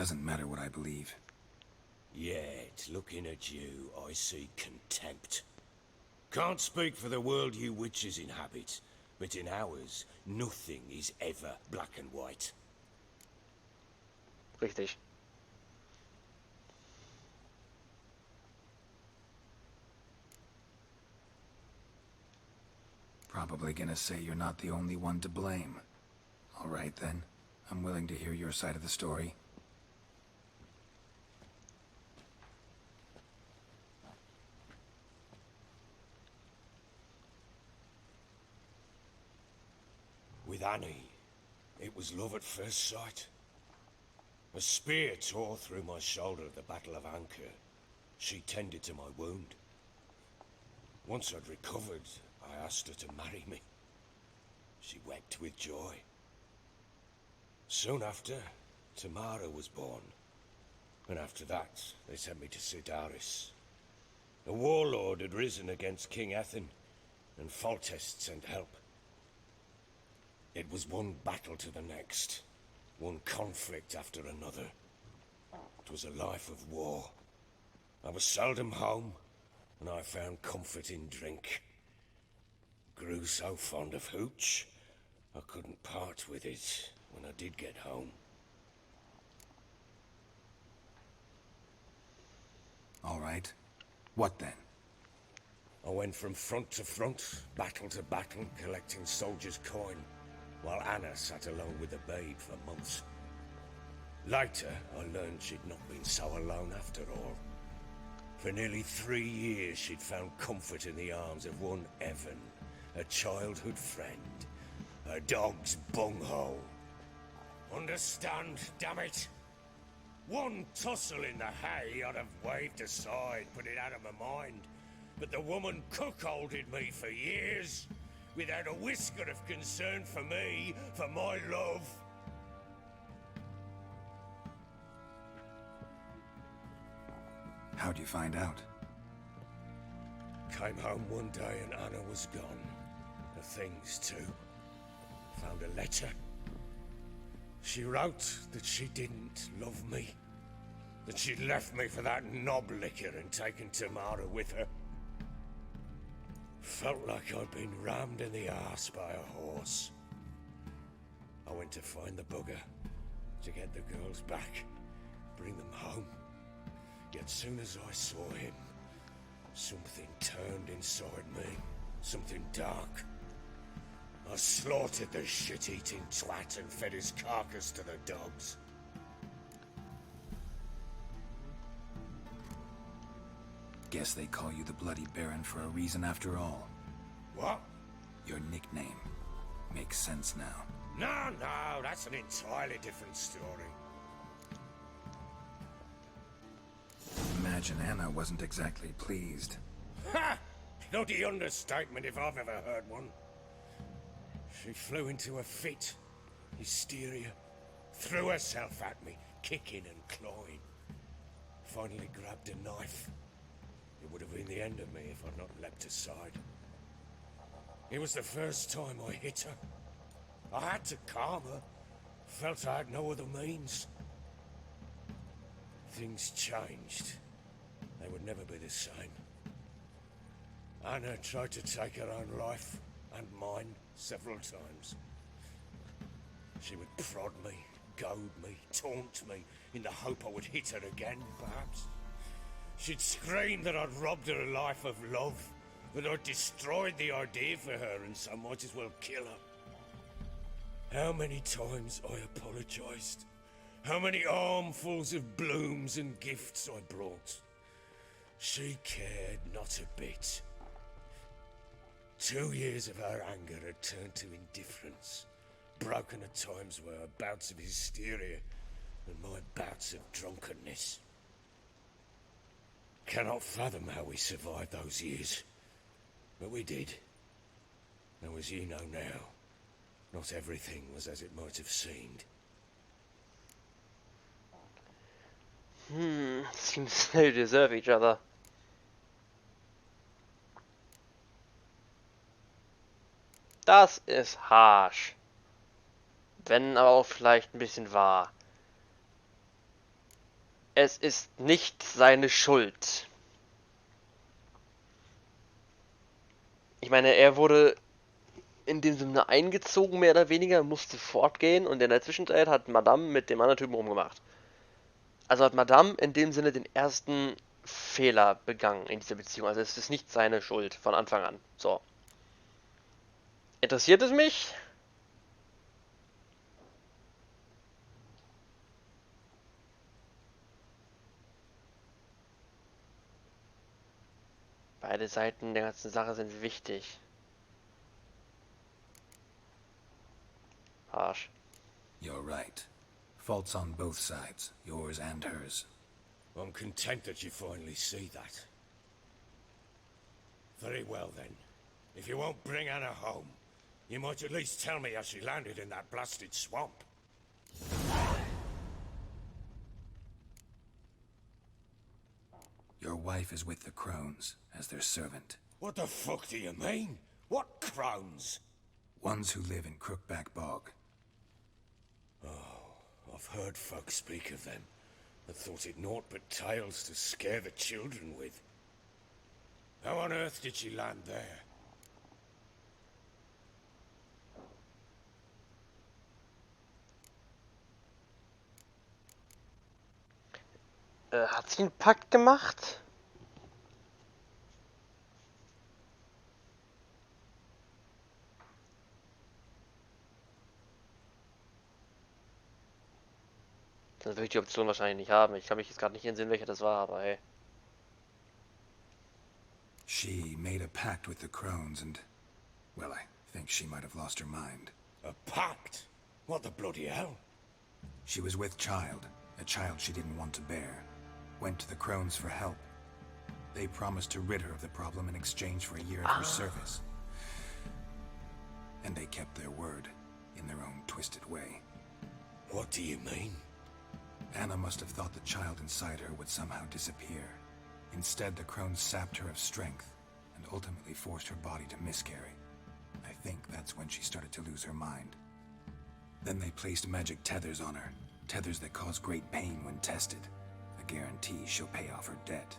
Doesn't matter what I believe. Yet, looking at you, I see contempt. Can't speak for the world you witches inhabit, but in ours, nothing is ever black and white. Richtig. Probably gonna say you're not the only one to blame. All right then. I'm willing to hear your side of the story. With Annie, it was love at first sight. A spear tore through my shoulder at the Battle of Anchor. She tended to my wound. Once I'd recovered, I asked her to marry me. She wept with joy. Soon after, Tamara was born. And after that, they sent me to Sidaris. A warlord had risen against King Ethan, and Foltest sent help. It was one battle to the next, one conflict after another. It was a life of war. I was seldom home, and I found comfort in drink. Grew so fond of hooch, I couldn't part with it when I did get home. All right. What then? I went from front to front, battle to battle, collecting soldiers' coin, while Anna sat alone with the babe for months. Later, I learned she'd not been so alone after all. For nearly 3 years, she'd found comfort in the arms of one Evan, a childhood friend, a dog's bunghole. Understand, damn it? One tussle in the hay I'd have waved aside, put it out of my mind. But the woman cuckolded me for years, without a whisker of concern for me, for my love. How'd you find out? Came home one day and Anna was gone. The things too. Found a letter. She wrote that she didn't love me. That she'd left me for that knob licker and taken Tamara with her. Felt like I'd been rammed in the arse by a horse. I went to find the bugger, to get the girls back, bring them home. Yet soon as I saw him, something turned inside me, something dark. I slaughtered the shit-eating twat and fed his carcass to the dogs. Guess they call you the Bloody Baron for a reason after all. What? Your nickname. Makes sense now. No, that's an entirely different story. Imagine Anna wasn't exactly pleased. Ha! Bloody understatement if I've ever heard one. She flew into a fit, hysteria, threw herself at me, kicking and clawing. Finally grabbed a knife. It would have been the end of me if I'd not leapt aside. It was the first time I hit her. I had to calm her. Felt I had no other means. Things changed. They would never be the same. Anna tried to take her own life, and mine, several times. She would prod me, goad me, taunt me, in the hope I would hit her again, perhaps. She'd scream that I'd robbed her life of love, that I'd destroyed the idea for her, and so might as well kill her. How many times I apologized. How many armfuls of blooms and gifts I brought. She cared not a bit. 2 years of her anger had turned to indifference, broken at times by her bouts of hysteria and my bouts of drunkenness. Cannot fathom how we survived those years, but we did. Now, as you know now, not everything was as it might have seemed. Seems they deserve each other. Das ist harsh. Wenn aber auch vielleicht ein bisschen wahr. Es ist nicht seine Schuld. Ich meine, er wurde in dem Sinne eingezogen, mehr oder weniger, musste fortgehen und in der Zwischenzeit hat Madame mit dem anderen Typen rumgemacht. Also hat Madame in dem Sinne den ersten Fehler begangen in dieser Beziehung. Also es ist nicht seine Schuld von Anfang an. So. Interessiert es mich? Beide Seiten der ganzen Sache sind wichtig. Arsch. You're right. Faults on both sides, yours and hers. I'm content that you finally see that. Very well then. If you won't bring Anna home, you might at least tell me how she landed in that blasted swamp. Your wife is with the Crones, as their servant. What the fuck do you mean? What crones? Ones who live in Crookback Bog. I've heard folk speak of them, and thought it naught but tales to scare the children with. How on earth did she land there? Hat sie einen Pakt gemacht? Dann würde ich die Option wahrscheinlich nicht haben. Ich kann mich jetzt gerade nicht entsinnen, welcher das war, aber hey. She made a pact with the Crones and, well, I think she might have lost her mind. A pact? What the bloody hell? She was with child, a child she didn't want to bear. Went to the Crones for help. They promised to rid her of the problem in exchange for a year of her service. And they kept their word, in their own twisted way. What do you mean? Anna must have thought the child inside her would somehow disappear. Instead, the Crones sapped her of strength, and ultimately forced her body to miscarry. I think that's when she started to lose her mind. Then they placed magic tethers on her, tethers that cause great pain when tested. A guarantee she'll pay off her debt.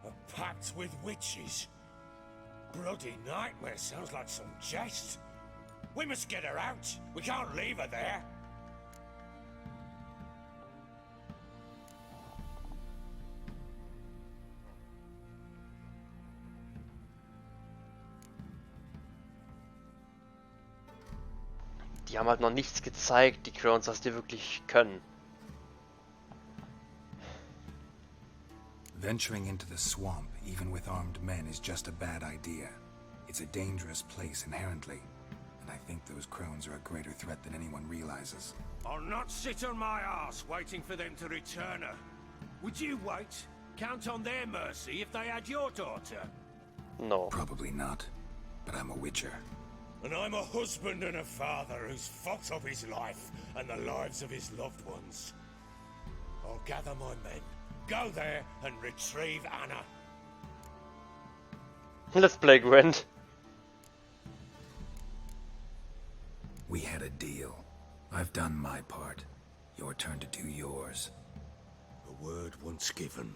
A pact with witches? Bloody nightmare, sounds like some jest. We must get her out. We can't leave her there. Die haben halt noch nichts gezeigt, die Crones, was die wirklich können. Venturing into the swamp, even with armed men, is just a bad idea. It's a dangerous place inherently, and I think those Crones are a greater threat than anyone realizes. I'll not sit on my ass waiting for them to return her. Would you wait? Count on their mercy if they had your daughter? No. Probably not, but I'm a witcher. And I'm a husband and a father who's fucked up his life and the lives of his loved ones. I'll gather my men, go there and retrieve Anna. Let's play Gwent. We had a deal. I've done my part. Your turn to do yours. A word once given.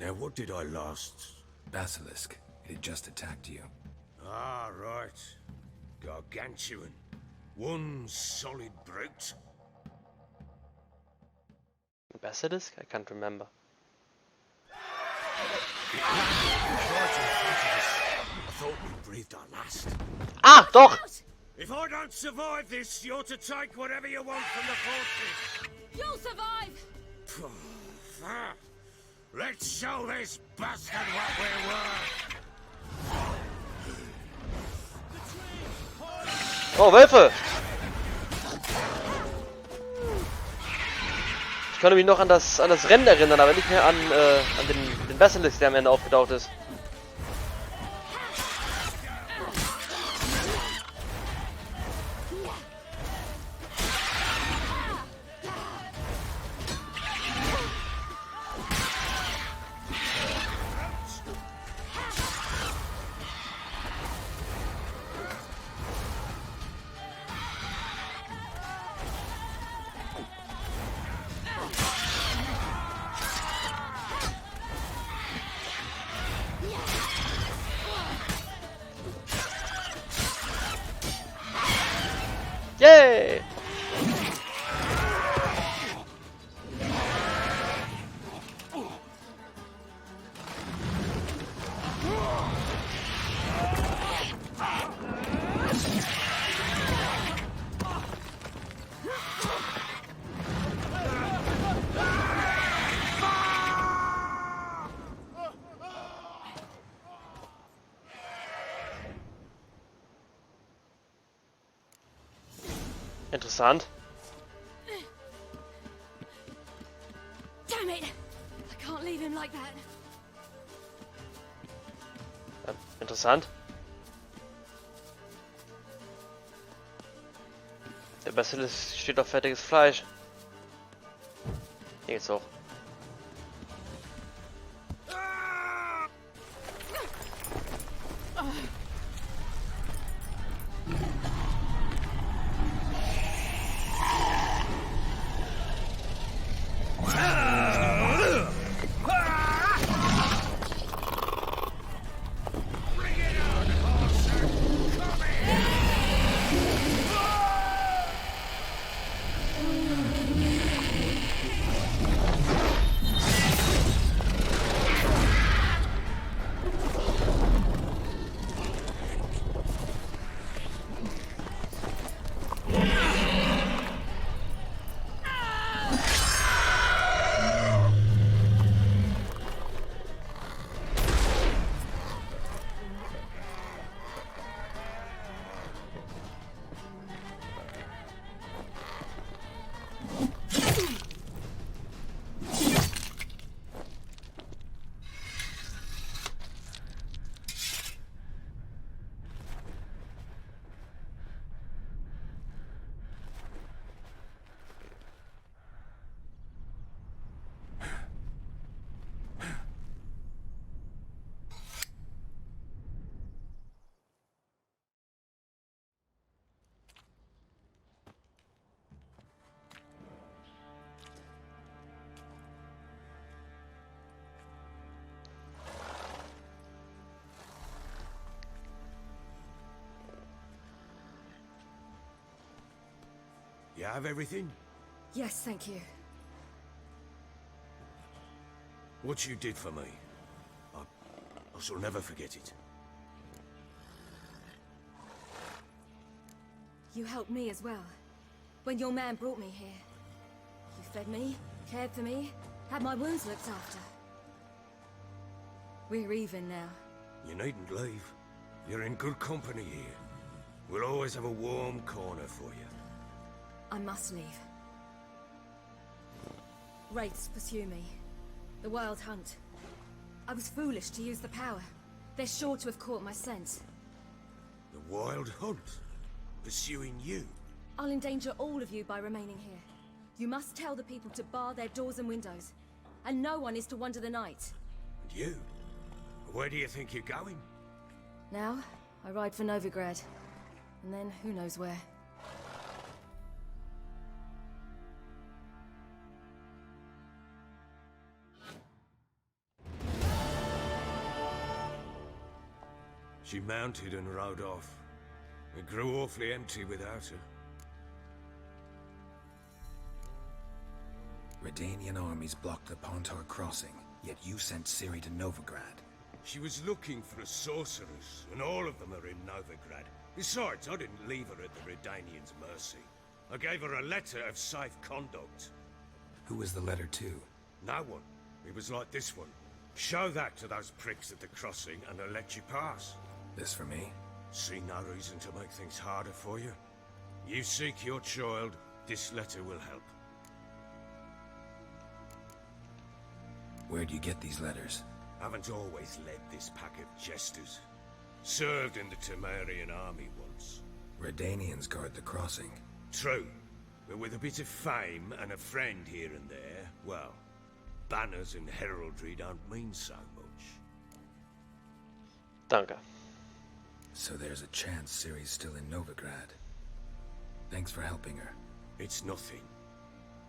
Now what did I last... Basilisk. It had just attacked you. Ah, right. Gargantuan. One solid brute. Basilisk? I can't remember. Right in front of us. I thought we breathed our last. Ah, doch! If I don't survive this, you're to take whatever you want from the fortress. You'll survive! Ah, let's show this bastard what we're worth. Oh, Wölfe! Ich konnte mich noch an das Rennen erinnern, aber nicht mehr an den Basilisk, der am Ende aufgetaucht ist. Interessant. Damn it! I can't leave him like that. Interessant. Der Basilisk steht auf fertiges Fleisch. Hier geht's hoch. You have everything? Yes, thank you. What you did for me, I shall never forget it. You helped me as well. When your man brought me here. You fed me, cared for me, had my wounds looked after. We're even now. You needn't leave. You're in good company here. We'll always have a warm corner for you. I must leave. Wraiths pursue me. The Wild Hunt. I was foolish to use the power. They're sure to have caught my scent. The Wild Hunt? Pursuing you? I'll endanger all of you by remaining here. You must tell the people to bar their doors and windows. And no one is to wander the night. And you? Where do you think you're going? Now, I ride for Novigrad. And then, who knows where. She mounted and rode off. It grew awfully empty without her. Redanian armies blocked the Pontar crossing, yet you sent Ciri to Novigrad. She was looking for a sorceress, and all of them are in Novigrad. Besides, I didn't leave her at the Redanians' mercy. I gave her a letter of safe conduct. Who was the letter to? No one. It was like this one. Show that to those pricks at the crossing, and they'll let you pass. This for me? See no reason to make things harder for you. You seek your child, this letter will help. Where do you get these letters? Haven't always led this pack of jesters. Served in the Temerian army once. Redanians guard the crossing. True, but with a bit of fame and a friend here and there, well, banners and heraldry don't mean so much. Danke. So there's a chance Ciri's still in Novigrad. Thanks for helping her. It's nothing.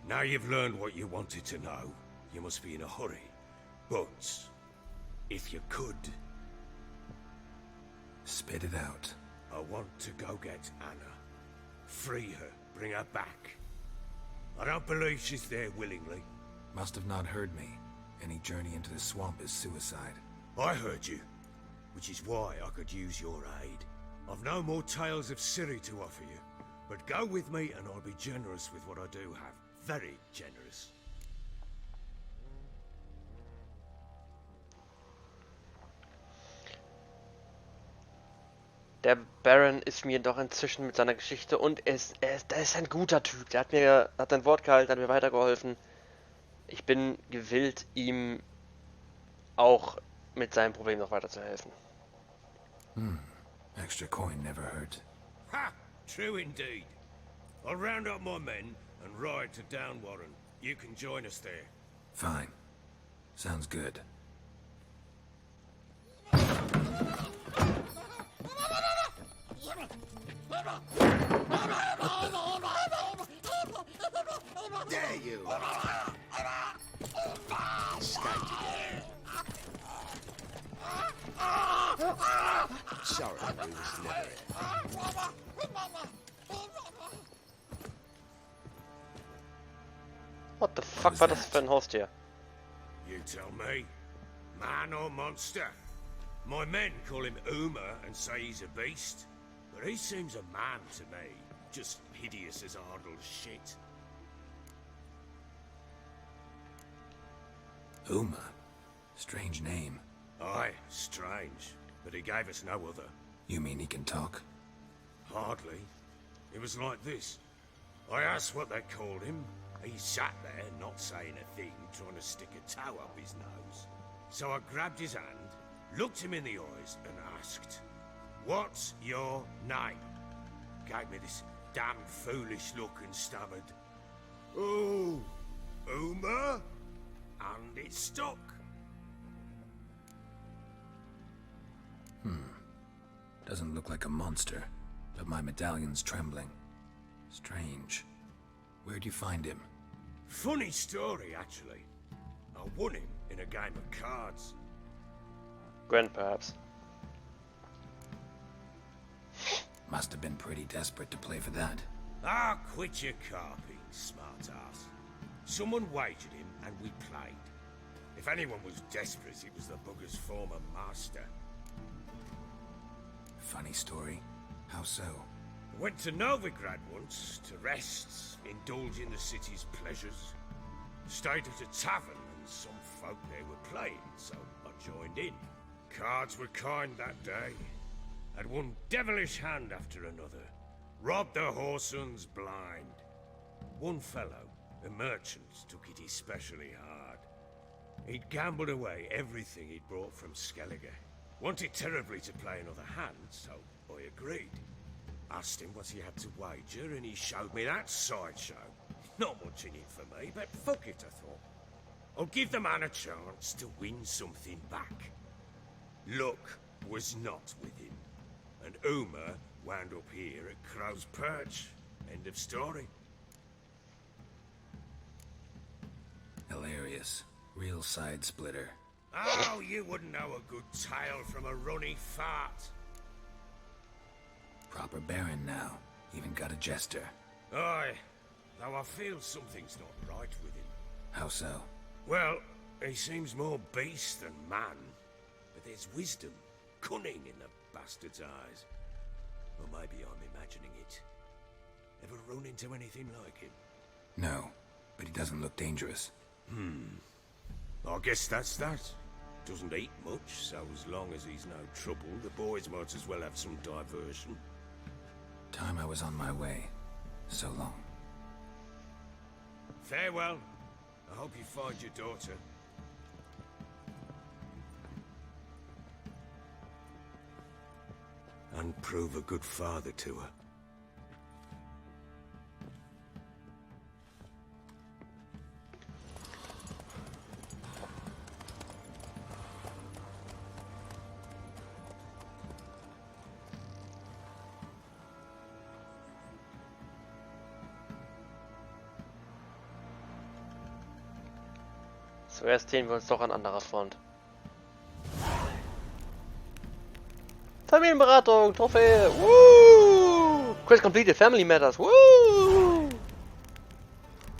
Now you've learned what you wanted to know, you must be in a hurry. But, if you could... Spit it out. I want to go get Anna. Free her, bring her back. I don't believe she's there willingly. Must have not heard me. Any journey into the swamp is suicide. I heard you, which is why I could use your aid. I've no more tales of Ciri to offer you, but go with me and I'll be generous with what I do have. Very generous. Der Baron ist mir doch inzwischen mit seiner Geschichte und der ist ein guter Typ. Der hat sein Wort gehalten, hat mir weitergeholfen. Ich bin gewillt, ihm auch mit seinem Problem noch weiterzuhelfen. Extra coin never hurt. Ha! True indeed. I'll round up my men and ride to Downwarren. You can join us there. Fine. Sounds good. There you are. Stay together. Sorry, we was never here. What the fuck war das für ein Haustier? You tell me. Man or monster? My men call him Uma and say he's a beast. But he seems a man to me. Just hideous as Ardle's shit. Uma. Strange name. Aye, strange. But he gave us no other. You mean he can talk? Hardly. It was like this. I asked what they called him. He sat there, not saying a thing, trying to stick a toe up his nose. So I grabbed his hand, looked him in the eyes, and asked, "What's your name?" Gave me this damn foolish look and stammered, "Oh, Uma?" And it stuck. Doesn't look like a monster, but my medallion's trembling. Strange. Where'd you find him? Funny story, actually. I won him in a game of cards. Gwent, perhaps. Must have been pretty desperate to play for that. Ah, quit your carping, smart-ass. Someone wagered him, and we played. If anyone was desperate, it was the bugger's former master. Funny story. How so? Went to Novigrad once, to rest, indulge in the city's pleasures. Stayed at a tavern, and some folk there were playing, so I joined in. Cards were kind that day. Had one devilish hand after another. Robbed the whoresun's blind. One fellow, a merchant, took it especially hard. He'd gambled away everything he'd brought from Skellige. Wanted terribly to play another hand, so I agreed. Asked him what he had to wager, and he showed me that sideshow. Not much in it for me, but fuck it, I thought. I'll give the man a chance to win something back. Luck was not with him, and Uma wound up here at Crow's Perch. End of story. Hilarious. Real side splitter. Oh, you wouldn't know a good tale from a runny fart. Proper baron now. Even got a jester. Aye, though I feel something's not right with him. How so? Well, he seems more beast than man. But there's wisdom, cunning in the bastard's eyes. Or maybe I'm imagining it. Ever run into anything like him? No, but he doesn't look dangerous. I guess that's that. Doesn't eat much, so as long as he's no trouble, the boys might as well have some diversion. Time I was on my way. So long. Farewell. I hope you find your daughter. And prove a good father to her. Zuerst sehen wir uns doch an anderer Front. Familienberatung, Trophäe, woo! Quest completed, Family Matters, woo!